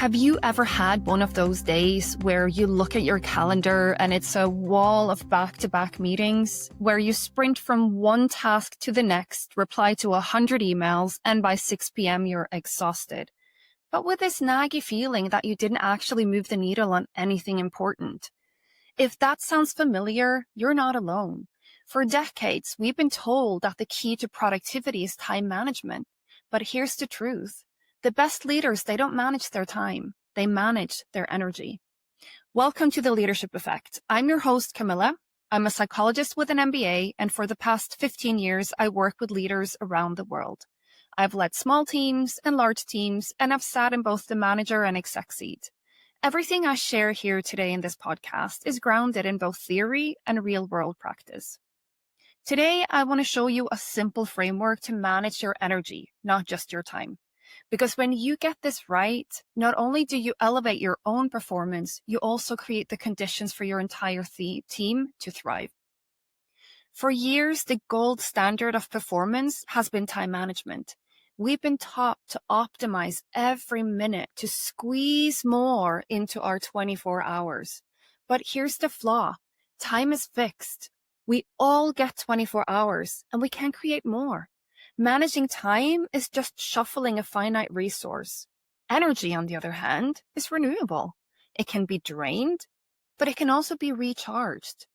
Have you ever had one of those days where you look at your calendar and it's a wall of back-to-back meetings where you sprint from one task to the next, reply to 100 emails, and by 6 p.m. you're exhausted, but with this naggy feeling that you didn't actually move the needle on anything important? If that sounds familiar, you're not alone. For decades, we've been told that the key to productivity is time management. But here's the truth. The best leaders, they don't manage their time. They manage their energy. Welcome to The Leadership Effect. I'm your host, Camilla. I'm a psychologist with an MBA, and for the past 15 years, I work with leaders around the world. I've led small teams and large teams, and I've sat in both the manager and exec seat. Everything I share here today in this podcast is grounded in both theory and real-world practice. Today, I want to show you a simple framework to manage your energy, not just your time. Because when you get this right, not only do you elevate your own performance, you also create the conditions for your entire team to thrive. For years, the gold standard of performance has been time management. We've been taught to optimize every minute, to squeeze more into our 24 hours. But here's the flaw. Time is fixed. We all get 24 hours, and we can create more. Managing time is just shuffling a finite resource. Energy, on the other hand, is renewable. It can be drained, but it can also be recharged.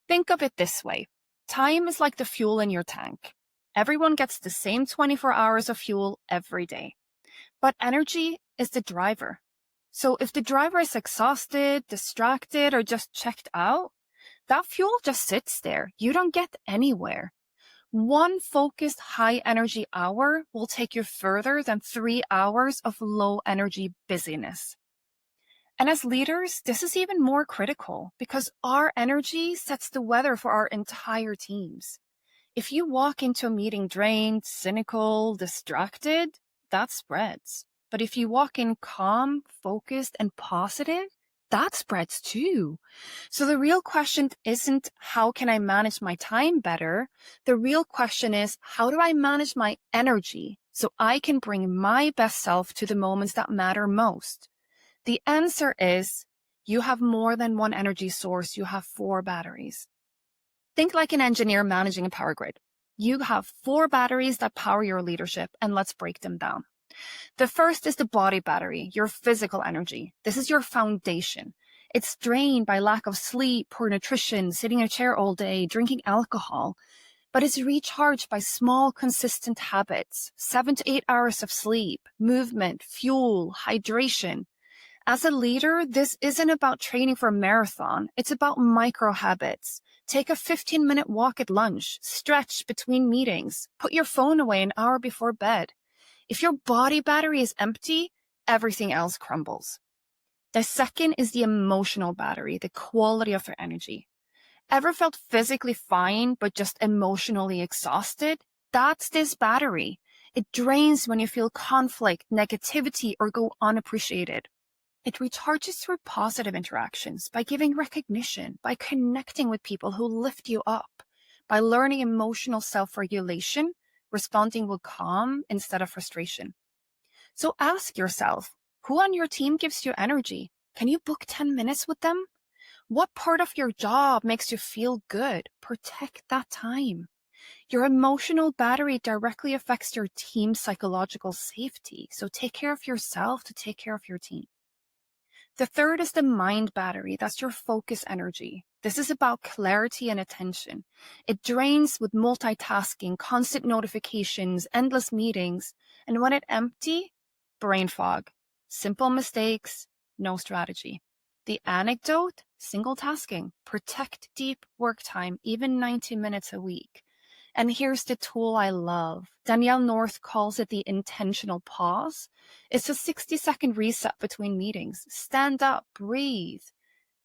Think of it this way. Time is like the fuel in your tank. Everyone gets the same 24 hours of fuel every day. But energy is the driver. So if the driver is exhausted, distracted, or just checked out, that fuel just sits there. You don't get anywhere. One focused high-energy hour will take you further than 3 hours of low-energy busyness. And as leaders, this is even more critical because our energy sets the weather for our entire teams. If you walk into a meeting drained, cynical, distracted, that spreads. But if you walk in calm, focused, and positive, that spreads too. So the real question isn't how can I manage my time better? The real question is how do I manage my energy so I can bring my best self to the moments that matter most? The answer is you have more than one energy source. You have 4 batteries. Think like an engineer managing a power grid. You have 4 batteries that power your leadership, and let's break them down. The first is the body battery, your physical energy. This is your foundation. It's drained by lack of sleep, poor nutrition, sitting in a chair all day, drinking alcohol. But it's recharged by small, consistent habits, 7 to 8 hours of sleep, movement, fuel, hydration. As a leader, this isn't about training for a marathon. It's about micro habits. Take a 15-minute walk at lunch, stretch between meetings, put your phone away an hour before bed. If your body battery is empty, everything else crumbles. The second is the emotional battery, the quality of your energy. Ever felt physically fine, but just emotionally exhausted? That's this battery. It drains when you feel conflict, negativity, or go unappreciated. It recharges through positive interactions, by giving recognition, by connecting with people who lift you up, by learning emotional self-regulation, responding with calm instead of frustration. So ask yourself, who on your team gives you energy? Can you book 10 minutes with them? What part of your job makes you feel good? Protect that time. Your emotional battery directly affects your team's psychological safety. So take care of yourself to take care of your team. The third is the mind battery. That's your focus energy. This is about clarity and attention. It drains with multitasking, constant notifications, endless meetings. And when it's empty, brain fog, simple mistakes, no strategy. The anecdote, single tasking, protect deep work time, even 90 minutes a week. And here's the tool I love. Danielle North calls it the intentional pause. It's a 60-second reset between meetings. Stand up, breathe,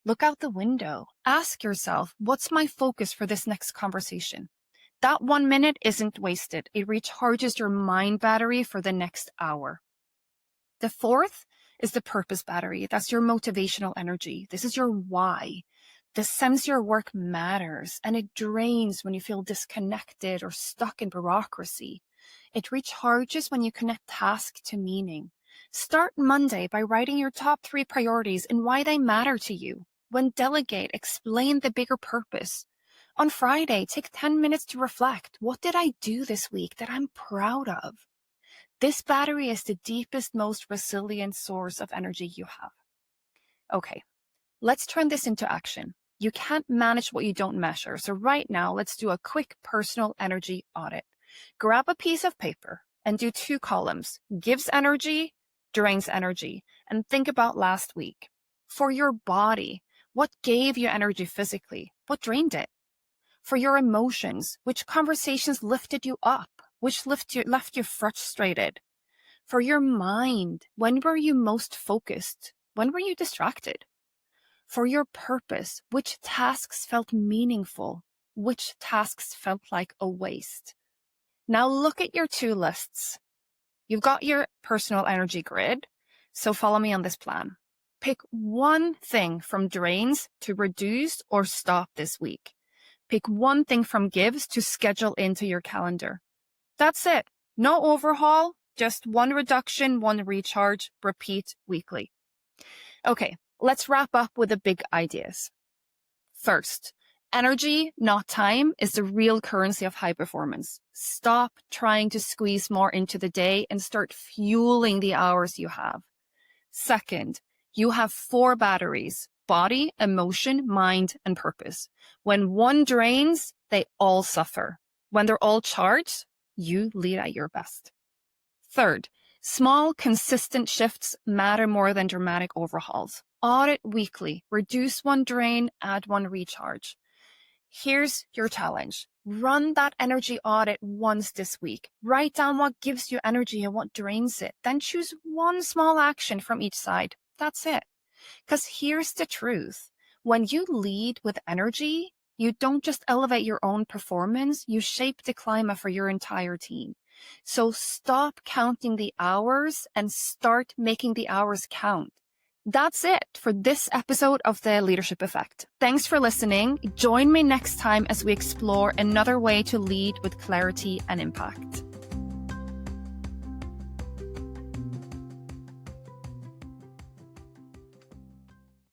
look out the window. Ask yourself, what's my focus for this next conversation? That 1 minute isn't wasted. It recharges your mind battery for the next hour. The fourth is the purpose battery. That's your motivational energy. This is your why. The sense your work matters, and it drains when you feel disconnected or stuck in bureaucracy. It recharges when you connect task to meaning. Start Monday by writing your top 3 priorities and why they matter to you. When delegate, explain the bigger purpose. On Friday, take 10 minutes to reflect. What did I do this week that I'm proud of? This battery is the deepest, most resilient source of energy you have. Okay, let's turn this into action. You can't manage what you don't measure. So right now, let's do a quick personal energy audit. Grab a piece of paper and do 2 columns. Gives energy, drains energy. And think about last week. For your body, what gave you energy physically? What drained it? For your emotions, which conversations lifted you up? Which left you frustrated? For your mind, when were you most focused? When were you distracted? For your purpose, which tasks felt meaningful? Which tasks felt like a waste? Now look at your 2 lists. You've got your personal energy grid, so follow me on this plan. Pick one thing from drains to reduce or stop this week. Pick one thing from gives to schedule into your calendar. That's it. No overhaul, just one reduction, one recharge, repeat weekly. Okay, let's wrap up with the big ideas. First, energy, not time, is the real currency of high performance. Stop trying to squeeze more into the day and start fueling the hours you have. Second, you have 4 batteries: body, emotion, mind, and purpose. When one drains, they all suffer. When they're all charged, you lead at your best. Third, small, consistent shifts matter more than dramatic overhauls. Audit weekly, reduce one drain, add one recharge. Here's your challenge. Run that energy audit once this week. Write down what gives you energy and what drains it. Then choose one small action from each side. That's it. Because here's the truth. When you lead with energy, you don't just elevate your own performance, you shape the climate for your entire team. So stop counting the hours and start making the hours count. That's it for this episode of The Leadership Effect. Thanks for listening. Join me next time as we explore another way to lead with clarity and impact.